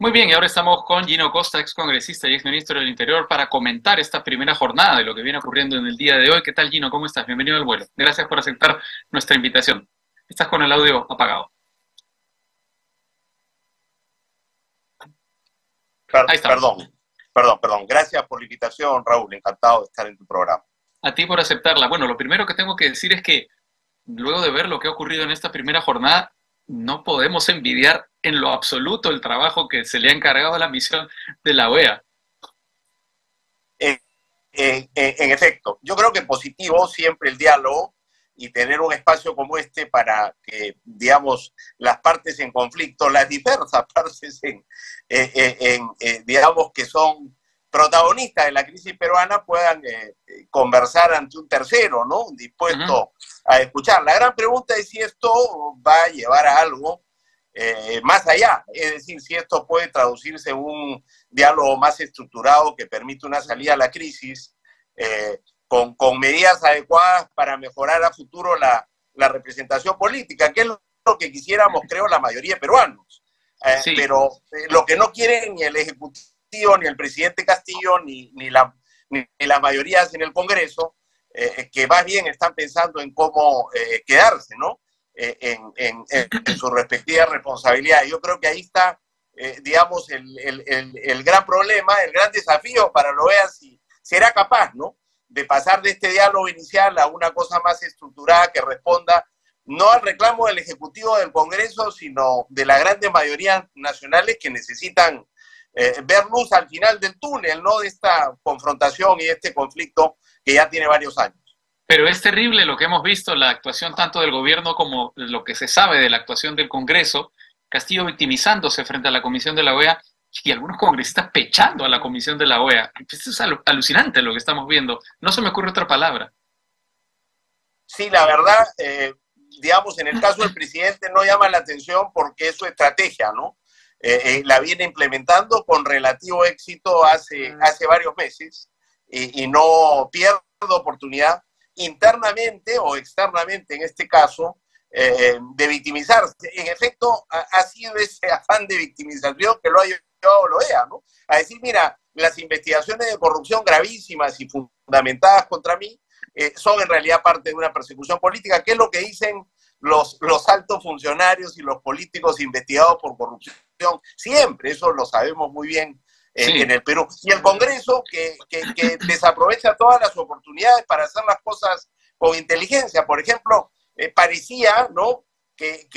Muy bien, y ahora estamos con Gino Costa, ex congresista y ex ministro del Interior, para comentar esta primera jornada de lo que viene ocurriendo en el día de hoy. ¿Qué tal, Gino? ¿Cómo estás? Bienvenido al vuelo. Gracias por aceptar nuestra invitación. Estás con el audio apagado. Ahí estamos. Perdón. Gracias por la invitación, Raúl. Encantado de estar en tu programa. A ti por aceptarla. Bueno, lo primero que tengo que decir es que luego de ver lo que ha ocurrido en esta primera jornada, no podemos envidiar en lo absoluto el trabajo que se le ha encargado a la misión de la OEA. En efecto, yo creo que positivo siempre el diálogo y tener un espacio como este para que, digamos, las partes en conflicto, las diversas partes digamos, que son protagonistas de la crisis peruana puedan conversar ante un tercero, ¿no? Dispuesto a escuchar. La gran pregunta es si esto va a llevar a algo más allá, es decir, si esto puede traducirse en un diálogo más estructurado que permite una salida a la crisis con medidas adecuadas para mejorar a futuro la representación política, que es lo que quisiéramos, creo, la mayoría de peruanos. Sí. Pero lo que no quieren ni el Ejecutivo, ni el presidente Castillo, ni las mayorías en el Congreso, que más bien están pensando en cómo quedarse, ¿no? En su respectiva responsabilidad. Yo creo que ahí está, digamos, el gran problema, el gran desafío para la OEA, si será capaz, ¿no?, de pasar de este diálogo inicial a una cosa más estructurada que responda no al reclamo del Ejecutivo del Congreso, sino de las grandes mayorías nacionales que necesitan ver luz al final del túnel, ¿no?, de esta confrontación y de este conflicto que ya tiene varios años. Pero es terrible lo que hemos visto, la actuación tanto del gobierno como lo que se sabe de la actuación del Congreso, Castillo victimizándose frente a la Comisión de la OEA y algunos congresistas pechando a la Comisión de la OEA. Esto es alucinante lo que estamos viendo. No se me ocurre otra palabra. Sí, la verdad, digamos, en el caso del presidente no llama la atención porque es su estrategia, ¿no? La viene implementando con relativo éxito hace varios meses y no pierde oportunidad internamente o externamente, en este caso, de victimizarse. En efecto, ha sido ese afán de victimización que lo ha llevado la OEA, ¿no?, a decir, mira, las investigaciones de corrupción gravísimas y fundamentadas contra mí son en realidad parte de una persecución política, que es lo que dicen los altos funcionarios y los políticos investigados por corrupción. Siempre, eso lo sabemos muy bien. Sí. En el Perú. Y el Congreso que desaprovecha todas las oportunidades para hacer las cosas con inteligencia. Por ejemplo, parecía, ¿no?, que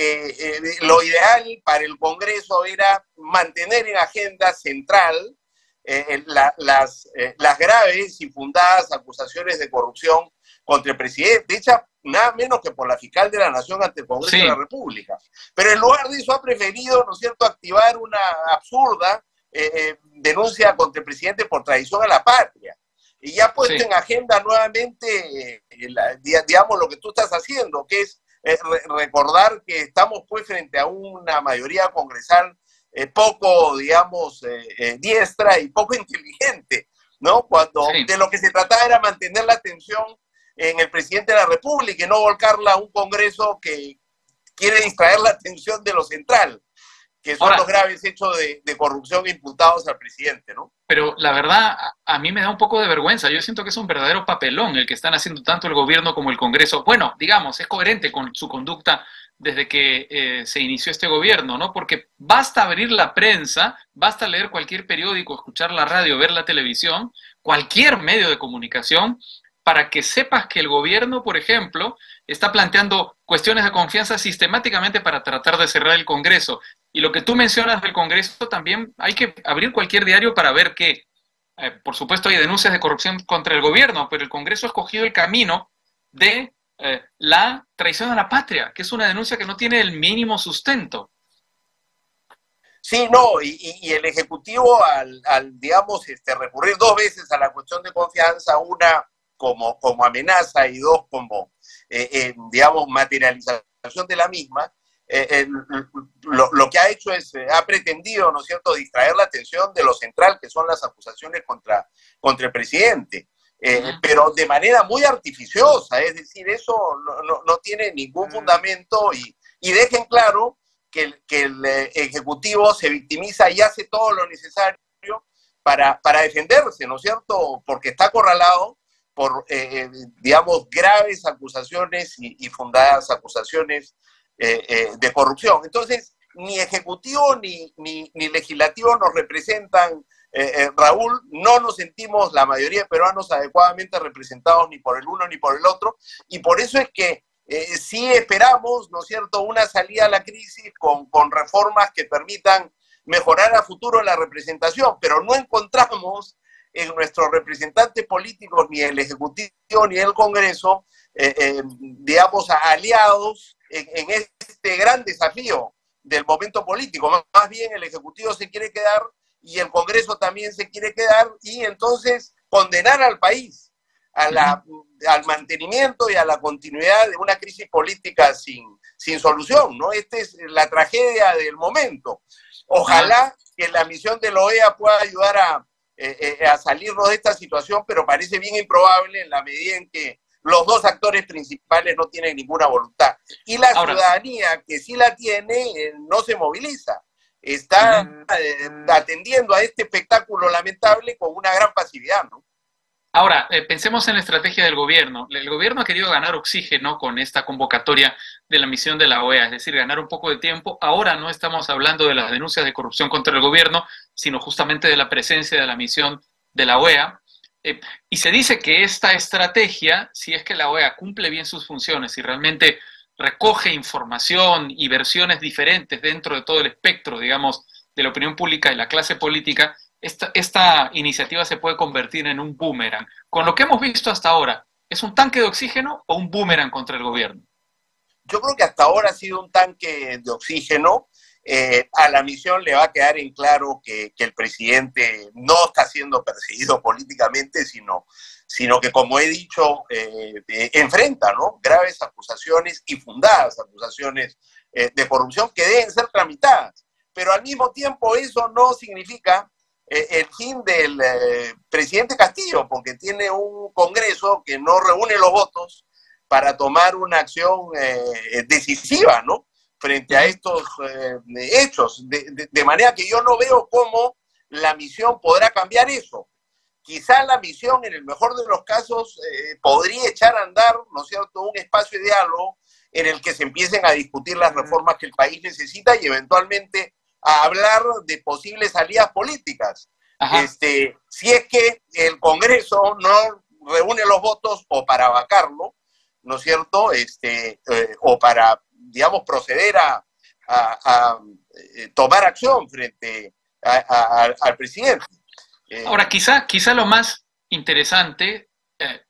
lo ideal para el Congreso era mantener en agenda central las graves y fundadas acusaciones de corrupción contra el presidente, hecha nada menos que por la fiscal de la Nación ante el Congreso de la República. Pero en lugar de eso ha preferido, ¿no es cierto?, activar una absurda denuncia contra el presidente por traición a la patria. Y ya ha puesto en agenda nuevamente, digamos, lo que tú estás haciendo, que es recordar que estamos pues frente a una mayoría congresal poco, digamos, diestra y poco inteligente, ¿no? Cuando de lo que se trataba era mantener la atención en el presidente de la República y no volcarla a un Congreso que quiere distraer la atención de lo central, que son los graves hechos de corrupción imputados al presidente, ¿no? Pero la verdad, a mí me da un poco de vergüenza. Yo siento que es un verdadero papelón el que están haciendo tanto el gobierno como el Congreso. Bueno, digamos, es coherente con su conducta desde que se inició este gobierno, ¿no? Porque basta abrir la prensa, basta leer cualquier periódico, escuchar la radio, ver la televisión, cualquier medio de comunicación, para que sepas que el gobierno, por ejemplo, está planteando cuestiones de confianza sistemáticamente para tratar de cerrar el Congreso. Y lo que tú mencionas del Congreso, también hay que abrir cualquier diario para ver que, por supuesto, hay denuncias de corrupción contra el gobierno, pero el Congreso ha escogido el camino de la traición a la patria, que es una denuncia que no tiene el mínimo sustento. Sí, no, y el Ejecutivo al digamos, recurrir dos veces a la cuestión de confianza, una como amenaza y dos como, digamos, materialización de la misma, lo que ha hecho es, ha pretendido, ¿no es cierto?, distraer la atención de lo central, que son las acusaciones contra el presidente, pero de manera muy artificiosa, es decir, eso no tiene ningún fundamento y dejen claro que el Ejecutivo se victimiza y hace todo lo necesario para defenderse, ¿no es cierto? Porque está acorralado por, digamos, graves acusaciones y fundadas acusaciones de corrupción. Entonces, ni Ejecutivo ni Legislativo nos representan, Raúl, no nos sentimos la mayoría de peruanos adecuadamente representados ni por el uno ni por el otro, y por eso es que sí esperamos, ¿no es cierto?, una salida a la crisis con reformas que permitan mejorar a futuro la representación, pero no encontramos en nuestros representantes políticos, ni el Ejecutivo ni el Congreso, digamos, aliados en este gran desafío del momento político. Más bien el Ejecutivo se quiere quedar y el Congreso también se quiere quedar, y entonces condenar al país al mantenimiento y a la continuidad de una crisis política sin solución, ¿no? Esta es la tragedia del momento. Ojalá que la misión de la OEA pueda ayudar a salirnos de esta situación, pero parece bien improbable en la medida en que los dos actores principales no tienen ninguna voluntad. Y la ciudadanía, que sí la tiene, no se moviliza. Está atendiendo a este espectáculo lamentable con una gran pasividad, ¿no? Ahora, pensemos en la estrategia del gobierno. El gobierno ha querido ganar oxígeno con esta convocatoria de la misión de la OEA, es decir, ganar un poco de tiempo. Ahora no estamos hablando de las denuncias de corrupción contra el gobierno, sino justamente de la presencia de la misión de la OEA. Y se dice que esta estrategia, si es que la OEA cumple bien sus funciones y realmente recoge información y versiones diferentes dentro de todo el espectro, digamos, de la opinión pública y la clase política, esta iniciativa se puede convertir en un boomerang. Con lo que hemos visto hasta ahora, ¿es un tanque de oxígeno o un boomerang contra el gobierno? Yo creo que hasta ahora ha sido un tanque de oxígeno. A la misión le va a quedar en claro que el presidente no está siendo perseguido políticamente, sino que, como he dicho, enfrenta, ¿no?, graves acusaciones y fundadas acusaciones de corrupción que deben ser tramitadas. Pero al mismo tiempo eso no significa el fin del presidente Castillo, porque tiene un Congreso que no reúne los votos para tomar una acción decisiva, ¿no?, frente a estos hechos. De manera que yo no veo cómo la misión podrá cambiar eso. Quizá la misión, en el mejor de los casos, podría echar a andar, ¿no es cierto?, un espacio de diálogo en el que se empiecen a discutir las reformas que el país necesita y eventualmente a hablar de posibles salidas políticas. Si es que el Congreso no reúne los votos o para vacarlo, ¿no es cierto?, o para, digamos, proceder a tomar acción frente al presidente. Ahora, quizá lo más interesante,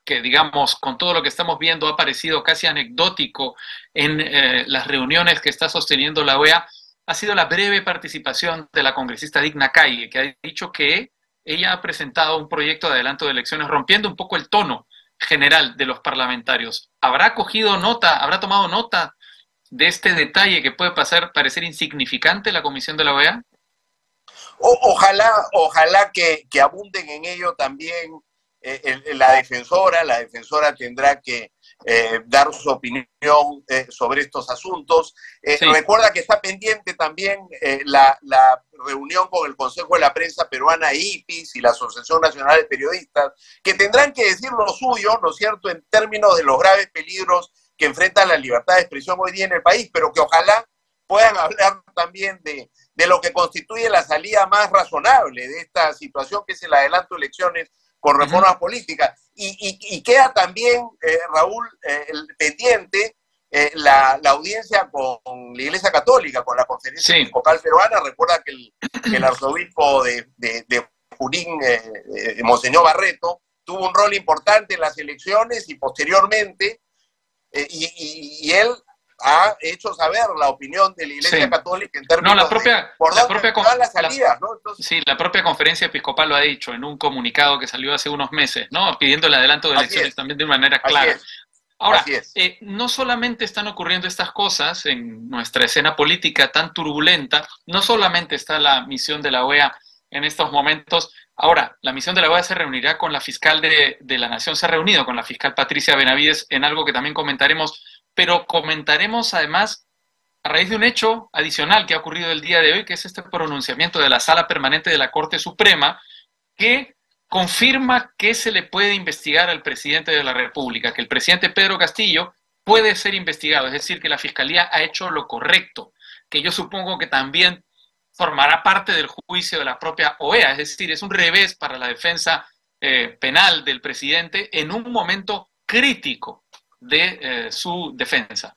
que digamos, con todo lo que estamos viendo, ha parecido casi anecdótico en las reuniones que está sosteniendo la OEA, ha sido la breve participación de la congresista Digna Calle, que ha dicho que ella ha presentado un proyecto de adelanto de elecciones rompiendo un poco el tono general de los parlamentarios. ¿Habrá cogido nota, habrá tomado nota de este detalle que puede parecer insignificante la comisión de la OEA? Ojalá que abunden en ello también la defensora tendrá que dar su opinión sobre estos asuntos. Sí. Recuerda que está pendiente también la reunión con el Consejo de la Prensa Peruana, IPIS, y la Asociación Nacional de Periodistas, que tendrán que decir lo suyo, ¿no es cierto?, en términos de los graves peligros que enfrenta la libertad de expresión hoy día en el país, pero que ojalá puedan hablar también de lo que constituye la salida más razonable de esta situación, que es el adelanto de elecciones con reformas políticas. Y queda también, Raúl, pendiente la audiencia con la Iglesia Católica, con la Conferencia Episcopal Peruana. Recuerda que el arzobispo de Junín, Monseñor Barreto, tuvo un rol importante en las elecciones y posteriormente, y él ha hecho saber la opinión de la Iglesia Católica en términos la propia las salidas, ¿no? Entonces, sí, la propia Conferencia Episcopal lo ha dicho en un comunicado que salió hace unos meses, ¿no?, pidiendo el adelanto de elecciones también de manera clara. Ahora, no solamente están ocurriendo estas cosas en nuestra escena política tan turbulenta, no solamente está la misión de la OEA en estos momentos. Ahora, la misión de la OEA se reunirá con la fiscal de la Nación, se ha reunido con la fiscal Patricia Benavides en algo que también comentaremos, pero comentaremos además a raíz de un hecho adicional que ha ocurrido el día de hoy, que es este pronunciamiento de la Sala Permanente de la Corte Suprema, que confirma que se le puede investigar al presidente de la República, que el presidente Pedro Castillo puede ser investigado, es decir, que la Fiscalía ha hecho lo correcto, que yo supongo que también formará parte del juicio de la propia OEA, es decir, es un revés para la defensa penal del presidente en un momento crítico de su defensa.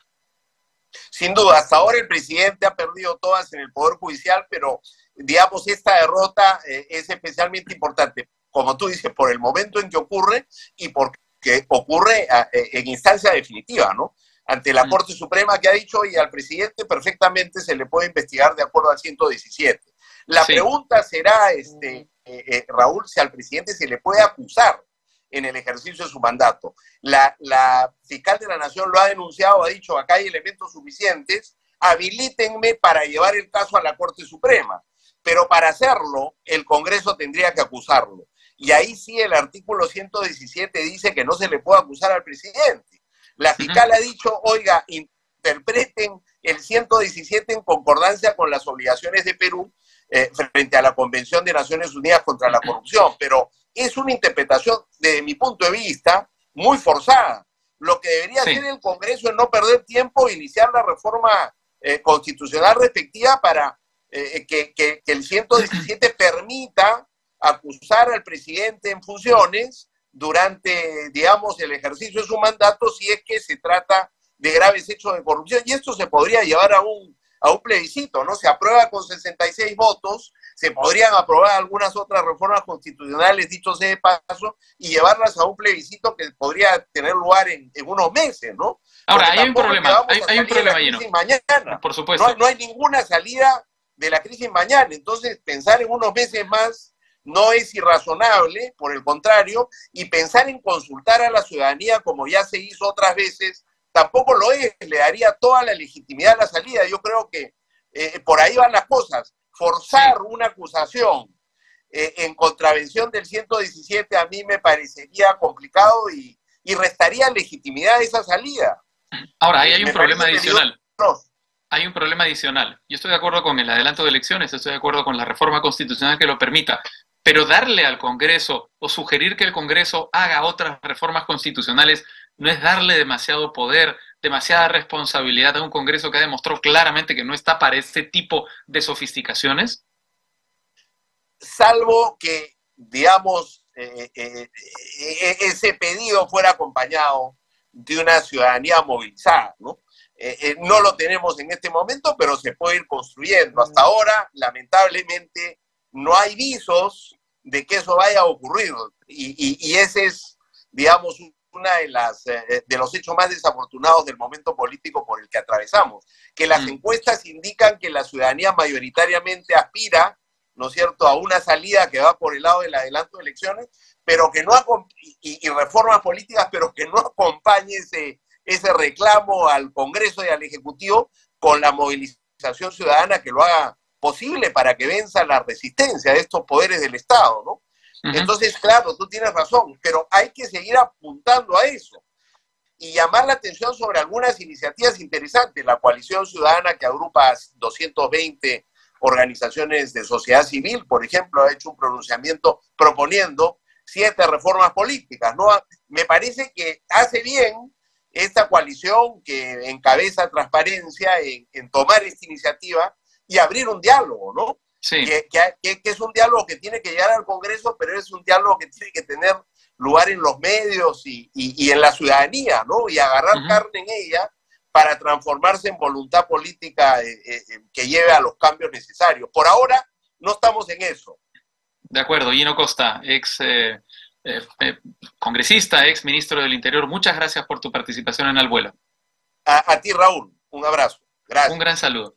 Sin duda, hasta ahora el presidente ha perdido todas en el Poder Judicial, pero digamos, esta derrota es especialmente importante, como tú dices, por el momento en que ocurre y porque ocurre en instancia definitiva, ¿no? Ante la Corte Suprema, que ha dicho, y al presidente perfectamente se le puede investigar de acuerdo al 117. La pregunta será, Raúl, si al presidente se le puede acusar en el ejercicio de su mandato. La fiscal de la Nación lo ha denunciado, ha dicho, acá hay elementos suficientes, habilítenme para llevar el caso a la Corte Suprema. Pero para hacerlo, el Congreso tendría que acusarlo. Y ahí sí el artículo 117 dice que no se le puede acusar al presidente. La fiscal ha dicho, oiga, interpreten el 117 en concordancia con las obligaciones de Perú frente a la Convención de Naciones Unidas contra la Corrupción, pero es una interpretación, desde mi punto de vista, muy forzada. Lo que debería hacer el Congreso es no perder tiempo e iniciar la reforma constitucional respectiva para que el 117 permita acusar al presidente en funciones durante, digamos, el ejercicio de su mandato si es que se trata de graves hechos de corrupción. Y esto se podría llevar a un plebiscito, ¿no? Se aprueba con 66 votos, se podrían aprobar algunas otras reformas constitucionales, dicho sea de paso, y llevarlas a un plebiscito que podría tener lugar en unos meses, ¿no? Ahora, hay un problema, hay un problema lleno. Mañana. Por supuesto. No hay ninguna salida de la crisis mañana, entonces pensar en unos meses más no es irrazonable, por el contrario, y pensar en consultar a la ciudadanía como ya se hizo otras veces, tampoco lo es, le daría toda la legitimidad a la salida. Yo creo que por ahí van las cosas. Forzar una acusación en contravención del 117 a mí me parecería complicado y restaría legitimidad a esa salida. Ahora, ahí hay un problema adicional. Hay un problema adicional. Yo estoy de acuerdo con el adelanto de elecciones, estoy de acuerdo con la reforma constitucional que lo permita, pero darle al Congreso o sugerir que el Congreso haga otras reformas constitucionales no es darle demasiado poder, demasiada responsabilidad a un Congreso que ha demostrado claramente que no está para este tipo de sofisticaciones. Salvo que, digamos, ese pedido fuera acompañado de una ciudadanía movilizada, ¿no? No lo tenemos en este momento, pero se puede ir construyendo. Hasta ahora, lamentablemente, no hay visos de que eso vaya a ocurrir. Y ese es, digamos, una de los hechos más desafortunados del momento político por el que atravesamos. Que las encuestas indican que la ciudadanía mayoritariamente aspira, ¿no es cierto?, a una salida que va por el lado del adelanto de elecciones, pero que no y reformas políticas, pero que no acompañe ese reclamo al Congreso y al Ejecutivo con la movilización ciudadana que lo haga posible para que venza la resistencia de estos poderes del Estado, ¿no? Entonces, claro, tú tienes razón, pero hay que seguir apuntando a eso y llamar la atención sobre algunas iniciativas interesantes. La coalición ciudadana que agrupa 220 organizaciones de sociedad civil, por ejemplo, ha hecho un pronunciamiento proponiendo 7 reformas políticas, ¿no? Me parece que hace bien esta coalición que encabeza Transparencia en tomar esta iniciativa y abrir un diálogo, ¿no? Sí. Que es un diálogo que tiene que llegar al Congreso, pero es un diálogo que tiene que tener lugar en los medios y en la ciudadanía, ¿no? Y agarrar carne en ella para transformarse en voluntad política que lleve a los cambios necesarios. Por ahora no estamos en eso. De acuerdo. Gino Costa, ex congresista, ex ministro del Interior, muchas gracias por tu participación en Al Vuelo. A ti, Raúl, un abrazo. Gracias. Un gran saludo.